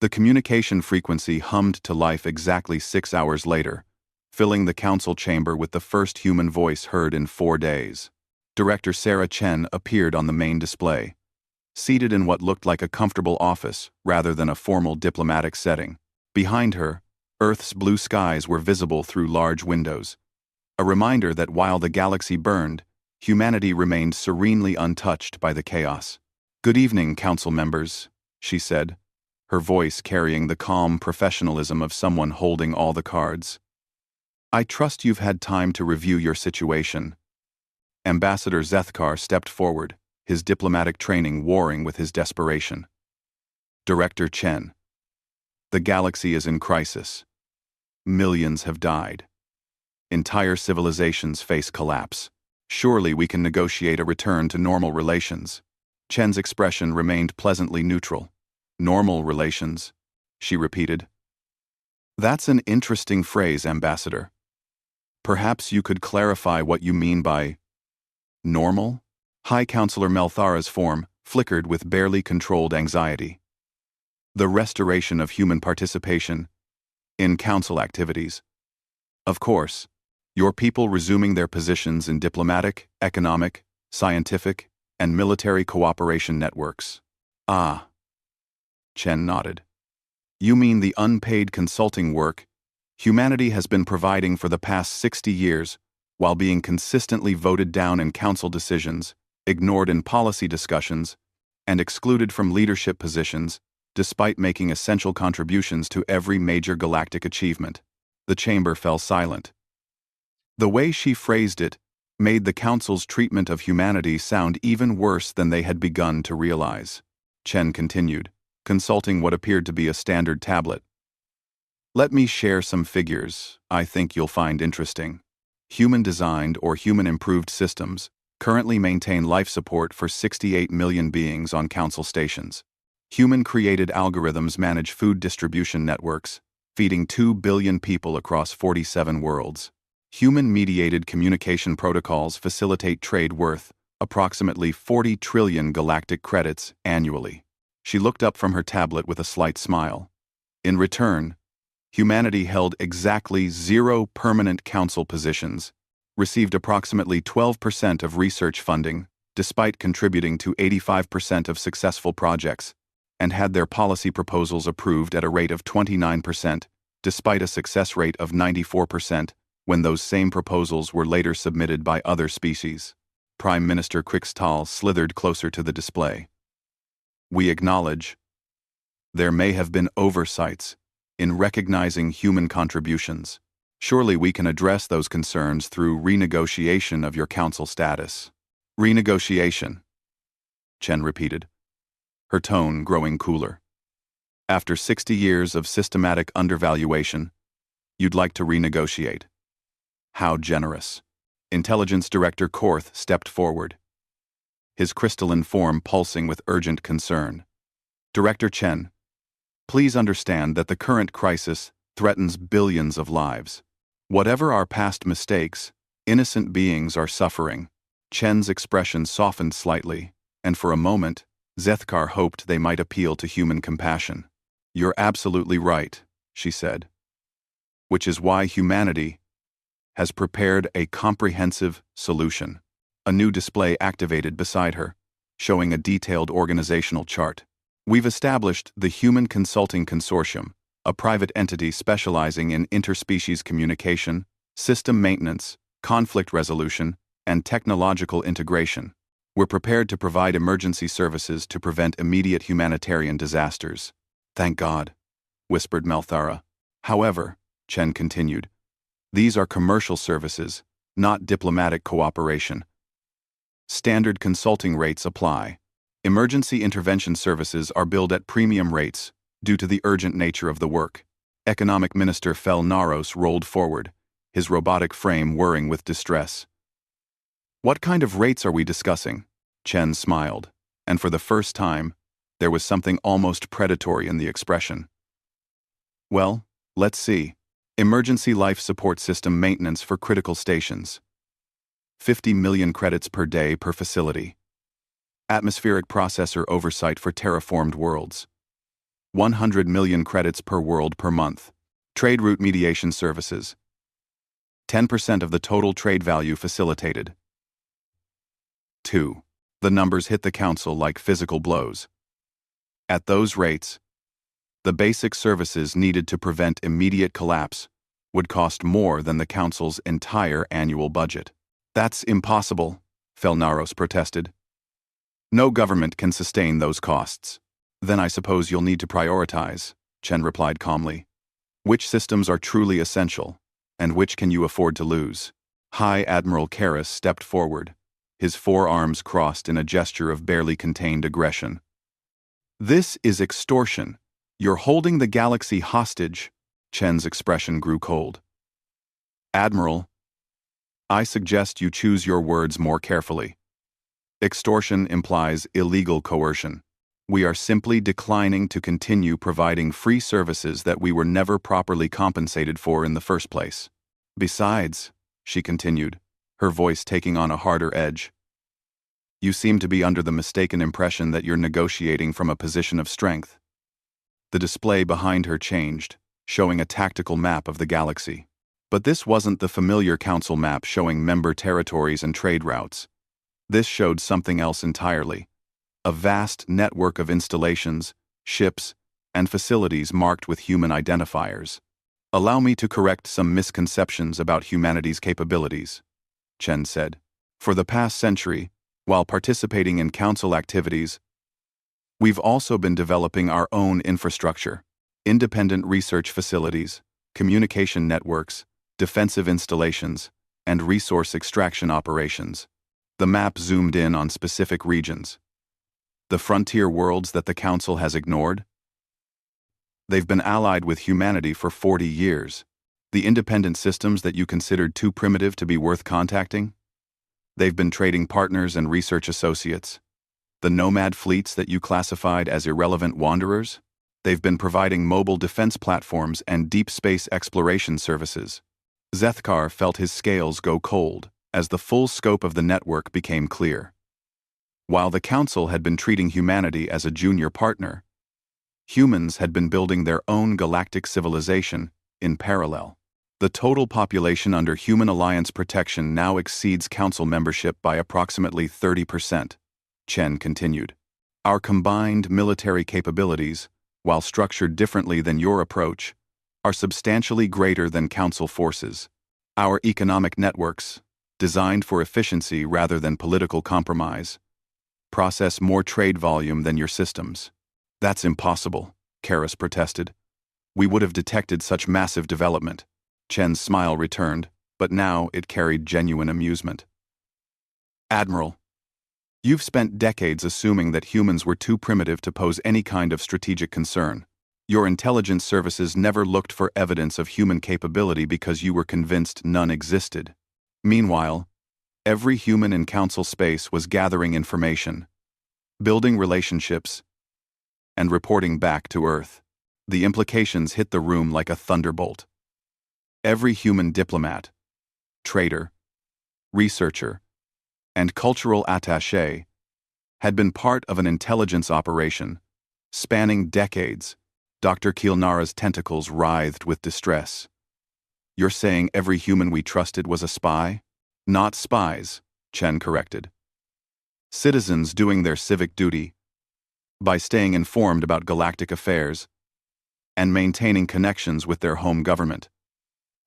The communication frequency hummed to life exactly 6 hours later, filling the council chamber with the first human voice heard in 4 days. Director Sarah Chen appeared on the main display, seated in what looked like a comfortable office rather than a formal diplomatic setting. Behind her, Earth's blue skies were visible through large windows, a reminder that while the galaxy burned, humanity remained serenely untouched by the chaos. "Good evening, council members," she said, her voice carrying the calm professionalism of someone holding all the cards. "I trust you've had time to review your situation." Ambassador Zethkar stepped forward, his diplomatic training warring with his desperation. Director Chen. "The galaxy is in crisis. Millions have died. Entire civilizations face collapse. Surely we can negotiate a return to normal relations." Chen's expression remained pleasantly neutral. "Normal relations," she repeated. "That's an interesting phrase, Ambassador. Perhaps you could clarify what you mean by normal?" High Counselor Melthara's form flickered with barely controlled anxiety. "The restoration of human participation in council activities. Of course, your people resuming their positions in diplomatic, economic, scientific, and military cooperation networks." "Ah." Chen nodded. "You mean the unpaid consulting work humanity has been providing for the past 60 years while being consistently voted down in council decisions, ignored in policy discussions, and excluded from leadership positions, despite making essential contributions to every major galactic achievement." The chamber fell silent. The way she phrased it made the council's treatment of humanity sound even worse than they had begun to realize. Chen continued, consulting what appeared to be a standard tablet. "Let me share some figures I think you'll find interesting. Human-designed or human-improved systems currently maintain life support for 68 million beings on council stations. Human-created algorithms manage food distribution networks, feeding 2 billion people across 47 worlds. Human-mediated communication protocols facilitate trade worth approximately 40 trillion galactic credits annually." She looked up from her tablet with a slight smile. In return, humanity held exactly 0 permanent council positions, received approximately 12% of research funding, despite contributing to 85% of successful projects, and had their policy proposals approved at a rate of 29%, despite a success rate of 94%, when those same proposals were later submitted by other species. Prime Minister Krixtal slithered closer to the display. "We acknowledge there may have been oversights in recognizing human contributions. Surely we can address those concerns through renegotiation of your council status." "Renegotiation," Chen repeated, her tone growing cooler. "After 60 years of systematic undervaluation, you'd like to renegotiate. How generous." Intelligence Director Korth stepped forward, his crystalline form pulsing with urgent concern. "Director Chen, please understand that the current crisis threatens billions of lives. Whatever our past mistakes, innocent beings are suffering." Chen's expression softened slightly, and for a moment, Zethkar hoped they might appeal to human compassion. "You're absolutely right," she said. "Which is why humanity has prepared a comprehensive solution." A new display activated beside her, showing a detailed organizational chart. "We've established the Human Consulting Consortium, a private entity specializing in interspecies communication, system maintenance, conflict resolution, and technological integration. We're prepared to provide emergency services to prevent immediate humanitarian disasters." "Thank God," whispered Melthara. "However," Chen continued, "these are commercial services, not diplomatic cooperation. Standard consulting rates apply. Emergency intervention services are billed at premium rates due to the urgent nature of the work." Economic Minister Fel Naros rolled forward, his robotic frame whirring with distress. "What kind of rates are we discussing?" Chen smiled, and for the first time, there was something almost predatory in the expression. "Well, let's see. Emergency life support system maintenance for critical stations. 50 million credits per day per facility. Atmospheric processor oversight for terraformed worlds. 100 million credits per world per month. Trade route mediation services. 10% of the total trade value facilitated. 2. The numbers hit the council like physical blows. At those rates, the basic services needed to prevent immediate collapse would cost more than the council's entire annual budget. That's impossible, Felnaros protested. No government can sustain those costs. Then I suppose you'll need to prioritize, Chen replied calmly. Which systems are truly essential, and which can you afford to lose? High Admiral Karras stepped forward, his forearms crossed in a gesture of barely contained aggression. This is extortion. You're holding the galaxy hostage. Chen's expression grew cold. Admiral, I suggest you choose your words more carefully. Extortion implies illegal coercion. We are simply declining to continue providing free services that we were never properly compensated for in the first place. Besides, she continued, her voice taking on a harder edge, you seem to be under the mistaken impression that you're negotiating from a position of strength. The display behind her changed, showing a tactical map of the galaxy. But this wasn't the familiar council map showing member territories and trade routes. This showed something else entirely. A vast network of installations, ships, and facilities marked with human identifiers. Allow me to correct some misconceptions about humanity's capabilities, Chen said. For the past century, while participating in council activities, we've also been developing our own infrastructure, independent research facilities, communication networks, defensive installations, and resource extraction operations. The map zoomed in on specific regions. The frontier worlds that the Council has ignored? They've been allied with humanity for 40 years. The independent systems that you considered too primitive to be worth contacting? They've been trading partners and research associates. The nomad fleets that you classified as irrelevant wanderers? They've been providing mobile defense platforms and deep space exploration services. Zethkar felt his scales go cold as the full scope of the network became clear. While the Council had been treating humanity as a junior partner, humans had been building their own galactic civilization in parallel. The total population under Human Alliance protection now exceeds Council membership by approximately 30%, Chen continued. Our combined military capabilities, while structured differently than your approach, are substantially greater than Council forces. Our economic networks, designed for efficiency rather than political compromise, process more trade volume than your systems. That's impossible, Karras protested. We would have detected such massive development. Chen's smile returned, but now it carried genuine amusement. Admiral, you've spent decades assuming that humans were too primitive to pose any kind of strategic concern. Your intelligence services never looked for evidence of human capability because you were convinced none existed. Meanwhile, every human in Council space was gathering information, building relationships, and reporting back to Earth. The implications hit the room like a thunderbolt. Every human diplomat, trader, researcher, and cultural attaché had been part of an intelligence operation spanning decades. Dr. Kilnara's tentacles writhed with distress. You're saying every human we trusted was a spy? Not spies, Chen corrected. Citizens doing their civic duty by staying informed about galactic affairs and maintaining connections with their home government,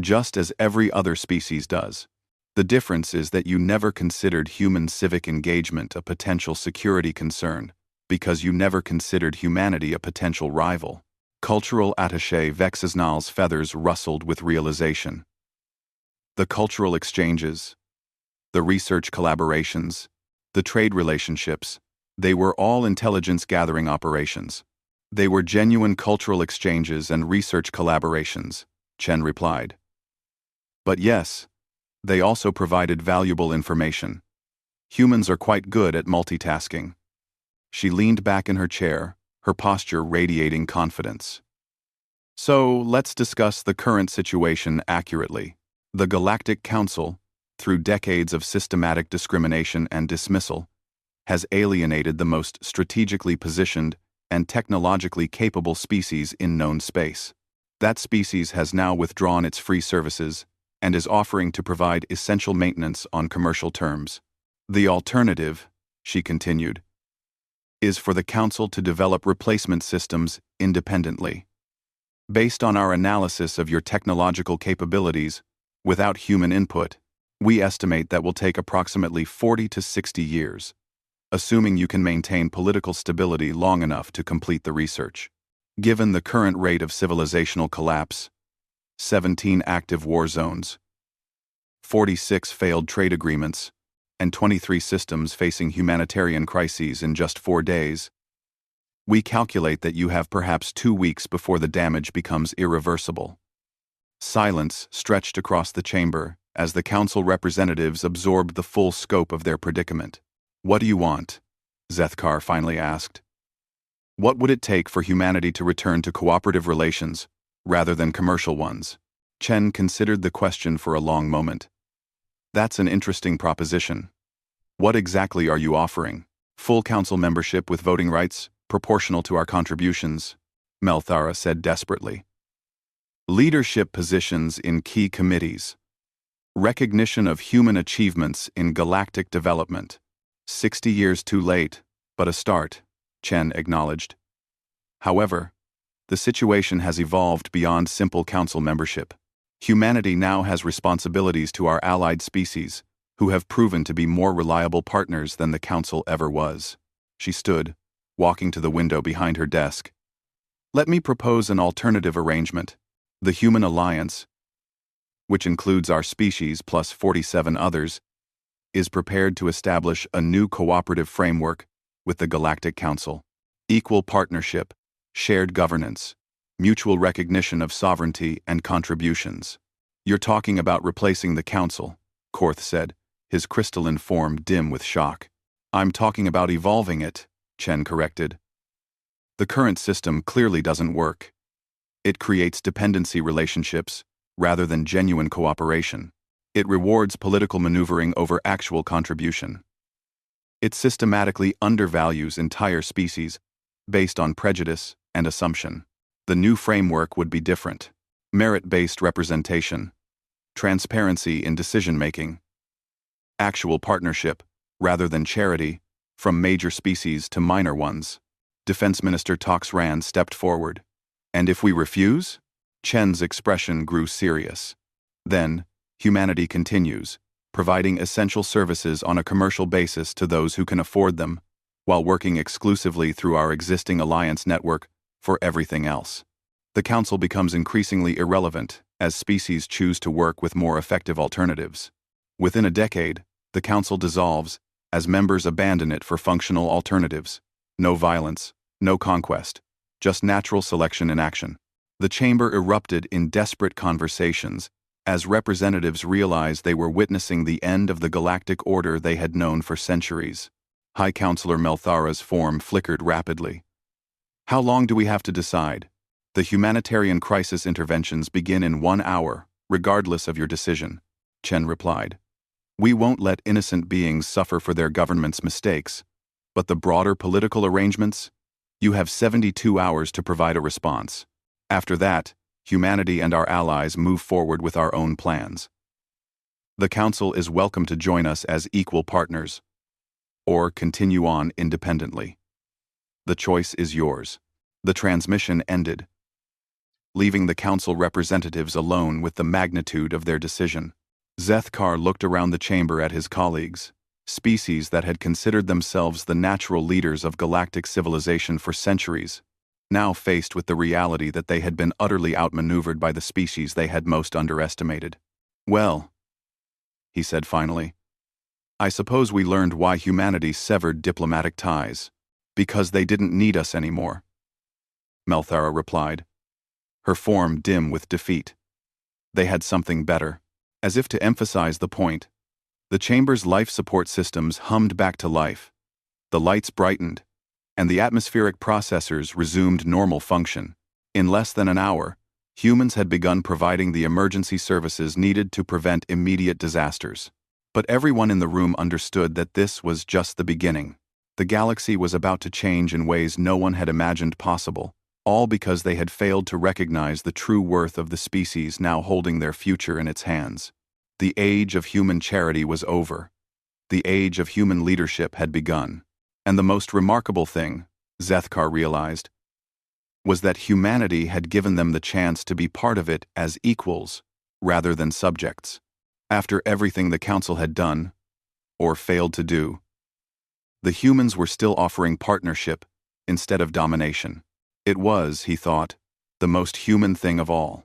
just as every other species does. The difference is that you never considered human civic engagement a potential security concern because you never considered humanity a potential rival. Cultural attaché Vexesnal's feathers rustled with realization. The cultural exchanges, the research collaborations, the trade relationships, they were all intelligence-gathering operations. They were genuine cultural exchanges and research collaborations, Chen replied. But yes, they also provided valuable information. Humans are quite good at multitasking. She leaned back in her chair, her posture radiating confidence. So, let's discuss the current situation accurately. The Galactic Council, through decades of systematic discrimination and dismissal, has alienated the most strategically positioned and technologically capable species in known space. That species has now withdrawn its free services and is offering to provide essential maintenance on commercial terms. The alternative, she continued, is for the Council to develop replacement systems independently. Based on our analysis of your technological capabilities, without human input, we estimate that will take approximately 40 to 60 years, assuming you can maintain political stability long enough to complete the research. Given the current rate of civilizational collapse, 17 active war zones, 46 failed trade agreements, and 23 systems facing humanitarian crises in just 4 days, we calculate that you have perhaps 2 weeks before the damage becomes irreversible. Silence stretched across the chamber as the council representatives absorbed the full scope of their predicament. "What do you want?" Zethkar finally asked. "What would it take for humanity to return to cooperative relations rather than commercial ones?" Chen considered the question for a long moment. "That's an interesting proposition. What exactly are you offering? Full council membership with voting rights, proportional to our contributions," Melthara said desperately. "Leadership positions in key committees. Recognition of human achievements in galactic development. 60 years too late, but a start," Chen acknowledged. "However, the situation has evolved beyond simple council membership. Humanity now has responsibilities to our allied species, who have proven to be more reliable partners than the council ever was." She stood, walking to the window behind her desk. "Let me propose an alternative arrangement. The Human Alliance, which includes our species plus 47 others, is prepared to establish a new cooperative framework with the Galactic Council. Equal partnership, shared governance, mutual recognition of sovereignty and contributions." "You're talking about replacing the Council," Korth said, his crystalline form dim with shock. "I'm talking about evolving it," Chen corrected. "The current system clearly doesn't work. It creates dependency relationships rather than genuine cooperation. It rewards political maneuvering over actual contribution. It systematically undervalues entire species based on prejudice and assumption. The new framework would be different. Merit-based representation, transparency in decision-making, actual partnership, rather than charity, from major species to minor ones." Defense Minister Tox Rand stepped forward. "And if we refuse?" Chen's expression grew serious. "Then, humanity continues, providing essential services on a commercial basis to those who can afford them, while working exclusively through our existing alliance network for everything else. The Council becomes increasingly irrelevant as species choose to work with more effective alternatives. Within a decade, the Council dissolves as members abandon it for functional alternatives. No violence, no conquest, just natural selection in action." The chamber erupted in desperate conversations as representatives realized they were witnessing the end of the galactic order they had known for centuries. High Counselor Melthara's form flickered rapidly. "How long do we have to decide? The humanitarian crisis interventions begin in 1 hour, regardless of your decision," Chen replied. "We won't let innocent beings suffer for their government's mistakes, but the broader political arrangements? You have 72 hours to provide a response. After that, humanity and our allies move forward with our own plans. The Council is welcome to join us as equal partners, or continue on independently. The choice is yours." The transmission ended, leaving the Council representatives alone with the magnitude of their decision. Zethkar looked around the chamber at his colleagues, species that had considered themselves the natural leaders of galactic civilization for centuries, now faced with the reality that they had been utterly outmaneuvered by the species they had most underestimated. "Well," he said finally, "I suppose we learned why humanity severed diplomatic ties. Because they didn't need us anymore," Melthara replied, her form dim with defeat. "They had something better." As if to emphasize the point, the chamber's life support systems hummed back to life. The lights brightened, and the atmospheric processors resumed normal function. In less than an hour, humans had begun providing the emergency services needed to prevent immediate disasters. But everyone in the room understood that this was just the beginning. The galaxy was about to change in ways no one had imagined possible, all because they had failed to recognize the true worth of the species now holding their future in its hands. The age of human charity was over. The age of human leadership had begun. And the most remarkable thing, Zethkar realized, was that humanity had given them the chance to be part of it as equals, rather than subjects. After everything the Council had done, or failed to do, the humans were still offering partnership instead of domination. It was, he thought, the most human thing of all.